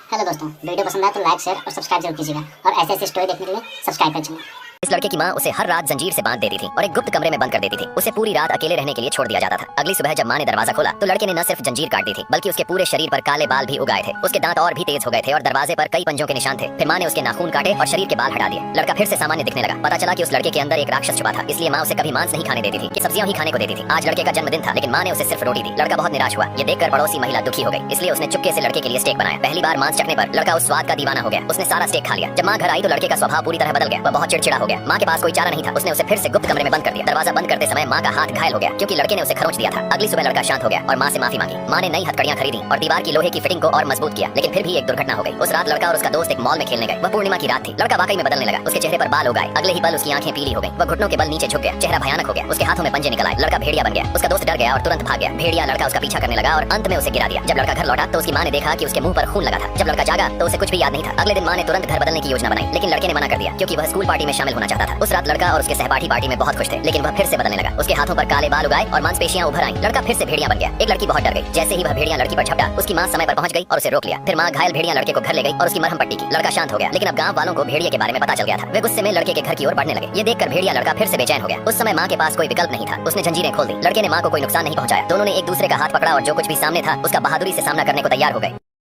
Hello दोस्तों, video पसंद आए तो लाइक शेयर और सब्सक्राइब जरूर कीजिएगा और ऐसे ऐसे स्टोरी देखने के लिए सब्सक्राइब कर चैनल। इस लड़के की माँ उसे हर रात जंजीर से बांध देती थी और एक गुप्त कमरे में बंद कर देती थी। उसे पूरी रात अकेले रहने के लिए छोड़ दिया जाता था। अगली सुबह जब माँ ने दरवाजा खोला तो लड़के ने न सिर्फ जंजीर काट दी थी बल्कि उसके पूरे शरीर पर काले बाल भी उगाए थे। उसके दांत और भी तेज हो गए थे और दरवाजे पर कई पंजों के निशान थे। फिर माँ ने उसके नाखून काटे और शरीर के बाल हटा दिए। लड़का फिर से सामान्य दिखने लगा। पता चला कि उस लड़के के अंदर एक राक्षस छुपा था, इसलिए माँ उसे कभी मांस नहीं खाने देती थी कि सब्जियां ही खाने को देती थी। आज लड़के का जन्मदिन था लेकिन माँ ने उसे सिर्फ रोटी दी। लड़का बहुत निराश हुआ। ये देखकर पड़ोसी महिला दुखी हो गई, इसलिए उसने चुपके से लड़के के लिए स्टेक बनाया। पहली बार मांस चखने पर लड़का उस स्वाद का दीवाना हो गया। उसने सारा स्टेक खा लिया। जब माँ घर आई तो लड़के का स्वभाव पूरी तरह बदल गया। वह बहुत चिड़चिड़ा हो गया। माँ के पास कोई चारा नहीं था। उसने उसे फिर से गुप्त कमरे में बंद कर दिया। दरवाजा बंद करते समय माँ का हाथ घायल हो गया क्योंकि लड़के ने उसे खरोंच दिया था। अगली सुबह लड़का शांत हो गया और माँ से माफी मांगी। माँ ने नई हथकड़ियां खरीदी और दीवार की लोहे की फिटिंग को और मजबूत किया। लेकिन फिर भी एक दुर्घटना हो गई। उस रात लड़का और उसका दोस्त एक मॉल में खेलने गए। वह पूर्णिमा की रात थी। लड़का वाकई में बदलने लगा। उसके चेहरे पर बाल उगाए। अगले ही पल उसकी आंखें पीली हो गई। वह घुटनों के बल नीचे झुक गया। चेहरा भयानक हो गया। उसके हाथों में पंजे निकल आए। लड़का भेड़िया बन गया। उसका दोस्त डर गया और तुरंत भाग गया। भेड़िया लड़का उसका पीछा करने लगा और अंत में उसे गिरा दिया। जब लड़का घर लौटा तो उसकी माँ ने देखा कि उसके मुंह पर खून लगा था। जब लड़का जागा तो उसे कुछ भी याद नहीं था। अगले दिन माँ ने तुरंत घर बदलने की योजना बनाई लेकिन लड़के ने मना कर दिया क्योंकि वह स्कूल पार्टी में शामिल होना चाहता था। उस रात लड़का और उसके सहपाठी पार्टी में बहुत खुश थे लेकिन वह फिर से बदलने लगा। उसके हाथों पर काले बाल उगाए और मांसपेशियां उभर आई। लड़का फिर से भेड़िया बन गया। एक लड़की बहुत डर गई। जैसे ही वह भेड़िया लड़की पर झपटा उसकी माँ समय पर पहुंच गई और उसे रोक लिया। फिर माँ घायल भेड़िया लड़के को घर ले गई और उसकी मरहम पट्टी की। लड़का शांत हो गया लेकिन अब गांव वालों को भेड़िया के बारे में पता चल गया था। वे गुस्से में लड़के के घर की ओर बढ़ने लगे। ये देखकर भेड़िया लड़का फिर से बेचैन हो गया। उस समय माँ के पास कोई विकल्प नहीं था। उसने जंजीरें खोल दी। लड़के ने माँ को कोई नुकसान नहीं पहुंचाया। दोनों ने एक दूसरे का हाथ पकड़ा और जो कुछ भी सामने था उसका बहादुरी से सामना करने को तैयार हो गए।